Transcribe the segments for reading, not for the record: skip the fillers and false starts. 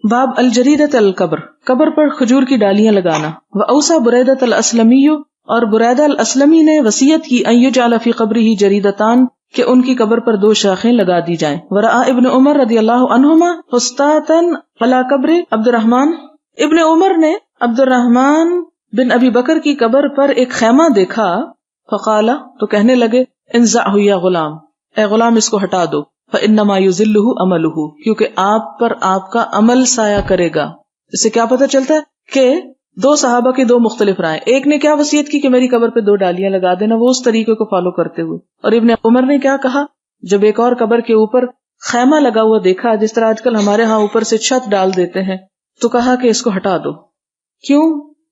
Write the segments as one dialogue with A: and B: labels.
A: باب الجریدۃ القبر، قبر پر کھجور کی ڈالیاں لگانا. واوصى بریدۃ الاسلمی، اور بریدہ الاسلمی نے وصیت کی ان یجعل فی قبرہ جریدتان، کہ ان کی قبر پر 2 شاخیں لگا دی جائیں. ورأى ابن عمر رضی اللہ عنہما حسطاطا علی قبر عبد الرحمن، ابن عمر نے عبد الرحمن بن ابی بکر کی قبر پر ایک خیمہ دیکھا. فقال، تو کہنے لگے، انزعہ یا غلام، اے غلام اس کو ہٹا دو. فإنما يذلہ عملہ، کیونکہ آپ پر آپ کا عمل سایہ کرے گا. اس سے کیا پتہ چلتا ہے کہ 2 صحابہ کی 2 مختلف رائے. ایک نے کیا وصیت کی کہ میری قبر پہ 2 ڈالیاں لگا دینا، وہ اس طریقے کو فالو کرتے ہوئے. اور ابن عمر نے کیا کہا، جب ایک اور قبر کے اوپر خیمہ لگا ہوا دیکھا، جس طرح آج کل ہمارے ہاں اوپر سے چھت ڈال دیتے ہیں، تو کہا کہ اس کو ہٹا دو. کیوں؟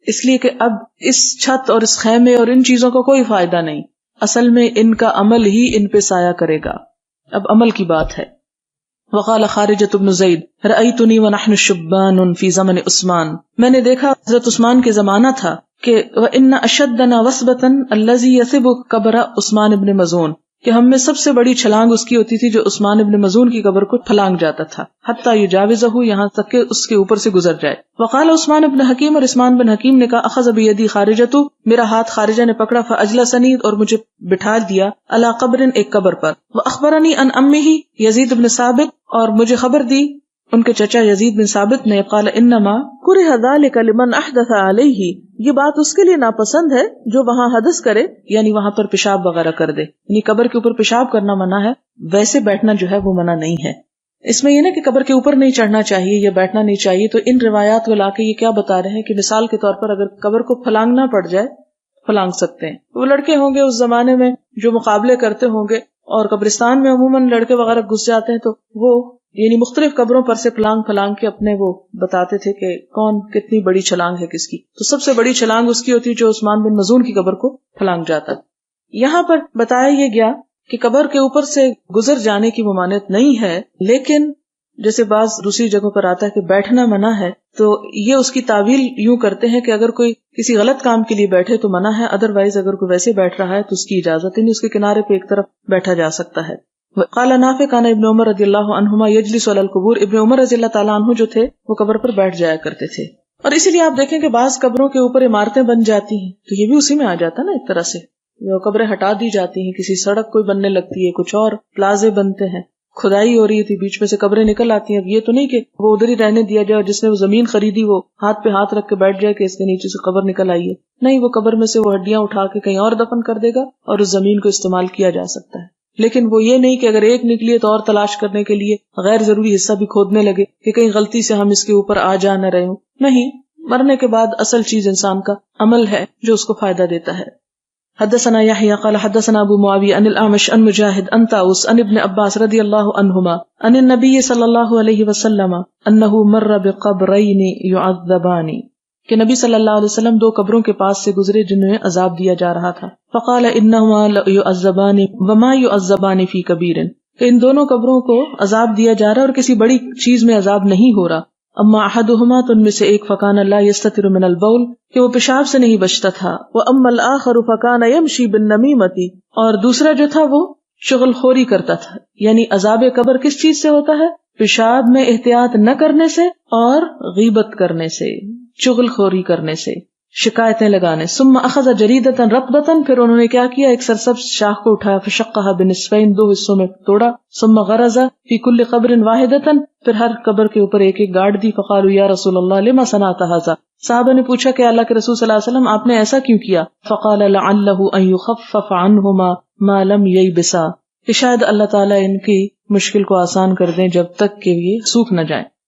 A: اس لیے کہ اب اس چھت اور اس خیمے اور ان چیزوں کا کوئی فائدہ نہیں، اصل میں ان کا عمل ہی ان پہ سایہ کرے گا. اب عمل کی بات ہے. وقال خارجۃ بن زید رأیتنی ونحن شبان فی زمن عثمان، میں نے دیکھا حضرت عثمان کے زمانہ تھا کہ وان اشدنا وثبۃ الذی یثب قبر عثمان ابن مظعون، کہ ہم میں سب سے بڑی چھلانگ اس کی ہوتی تھی جو عثمان ابن مظعون کی قبر کو پھلانگ جاتا تھا، حتی یجاوزہ، یہاں تک کہ اس کے اوپر سے گزر جائے. وقال عثمان ابن حکیم، اور عثمان بن حکیم نے کہا اخذ بیدی خارجۃ، میرا ہاتھ خارجہ نے پکڑا، فاجلسنی، اور مجھے بٹھا دیا، علی قبر، ایک قبر پر. واخبرنی ان امہ یزید بن ثابت، اور مجھے خبر دی ان کے چچا یزید بن ثابت نے، قال انما کرہ ذلک لمن احدث علیہ، یہ بات اس کے لیے ناپسند ہے جو وہاں حدث کرے، یعنی وہاں پر پیشاب وغیرہ کر دے. یعنی قبر کے اوپر پیشاب کرنا منع ہے، ویسے بیٹھنا جو ہے وہ منع نہیں ہے. اس میں یہ نا کہ قبر کے اوپر نہیں چڑھنا چاہیے یا بیٹھنا نہیں چاہیے. تو ان روایات کو لا کے یہ کیا بتا رہے ہیں کہ مثال کے طور پر اگر قبر کو پھلانگنا پڑ جائے، پھلانگ سکتے ہیں. وہ لڑکے ہوں گے اس زمانے میں جو مقابلے کرتے ہوں گے، اور قبرستان میں عموماً لڑکے وغیرہ گھس جاتے ہیں، تو وہ یعنی مختلف قبروں پر سے پھلانگ کے اپنے وہ بتاتے تھے کہ کون کتنی بڑی چھلانگ ہے کس کی. تو سب سے بڑی چھلانگ اس کی ہوتی جو عثمان بن مظعون کی قبر کو پھلانگ جاتا. یہاں پر بتایا یہ گیا کہ قبر کے اوپر سے گزر جانے کی ممانعت نہیں ہے، لیکن جیسے بعض دوسری جگہوں پر آتا ہے کہ بیٹھنا منع ہے، تو یہ اس کی تعویل یوں کرتے ہیں کہ اگر کوئی کسی غلط کام کے لیے بیٹھے تو منع ہے، ادروائز اگر کوئی ویسے بیٹھ رہا ہے تو اس کی اجازت ہے، نہیں اس کے کنارے پہ ایک طرف بیٹھا جا سکتا ہے. قال نافع کان ابن عمر رضی اللہ عنہما یجلس علی القبور، ابن عمر رضی اللہ تعالیٰ عنہ جو تھے وہ قبر پر بیٹھ جایا کرتے تھے. اور اسی لیے آپ دیکھیں کہ بعض قبروں کے اوپر عمارتیں بن جاتی ہیں، تو یہ بھی اسی میں آ جاتا نا ایک طرح سے. جو قبریں ہٹا دی جاتی ہیں، کسی سڑک کوئی بننے لگتی ہے، کچھ اور پلازے بنتے ہیں، کھدائی ہو رہی تھی، بیچ میں سے قبریں نکل آتی ہیں. اب یہ تو نہیں کہ وہ ادھر ہی رہنے دیا جائے، اور جس نے وہ زمین خریدی وہ ہاتھ پہ ہاتھ رکھ کے بیٹھ جائے کہ اس کے نیچے سے قبر نکل آئی ہے. نہیں، وہ قبر میں سے وہ ہڈیاں اٹھا کے کہیں اور دفن کر دے گا اور اس زمین کو استعمال کیا جا سکتا ہے. لیکن وہ یہ نہیں کہ اگر ایک نکلی تو اور تلاش کرنے کے لیے غیر ضروری حصہ بھی کھودنے لگے کہ کہیں غلطی سے ہم اس کے اوپر آ جا نہ رہے ہوں. نہیں، مرنے کے بعد اصل چیز انسان کا عمل ہے جو اس کو فائدہ دیتا ہے. حدثنا یحییٰ قال حدثنا ابو معاویہ عن الاعمش عن مجاہد عن طاؤس عن ابن عباس رضی اللہ عنہما عن النبی صلی اللہ علیہ وسلم انہ مر بقبرین یعذبان، کہ نبی صلی اللہ علیہ وسلم 2 قبروں کے پاس سے گزرے جنہیں عذاب دیا جا رہا تھا. فقال انہما یعذبان وما یعذبان فی کبیر، کہ ان دونوں قبروں کو عذاب دیا جا رہا ہے اور کسی بڑی چیز میں عذاب نہیں ہو رہا. اما احدہما، تو ان میں سے ایک فکان لا یستتر من البول، کہ وہ پیشاب سے نہیں بچتا تھا. واما الاخر فکان یمشی بالنمیمۃ، اور دوسرا جو تھا وہ شغل خوری کرتا تھا. یعنی عذاب قبر کس چیز سے ہوتا ہے؟ پیشاب میں احتیاط نہ کرنے سے اور غیبت کرنے سے، چغل خوری کرنے سے، شکایتیں لگانے. ثم اخذ جریدۃ رطبۃ، پھر انہوں نے کیا کیا، ایک سرسبز شاخ کو اٹھایا، فشقها بنصفین، 2 حصوں میں توڑا. ثم غرز فی کل قبر واحدۃ، پھر ہر قبر کے اوپر ایک ایک گاڑ دی. فقالوا یا رسول اللہ لما صنعت ھذا، صحابہ نے پوچھا کہ اللہ کے رسول صلی اللہ علیہ وسلم آپ نے ایسا کیوں کیا؟ فقال لعلہ ان یخفف عنہما ما لم ییبسا، کہ شاید اللہ تعالیٰ ان کی مشکل کو آسان کر دیں جب تک کہ یہ سوکھ نہ جائیں.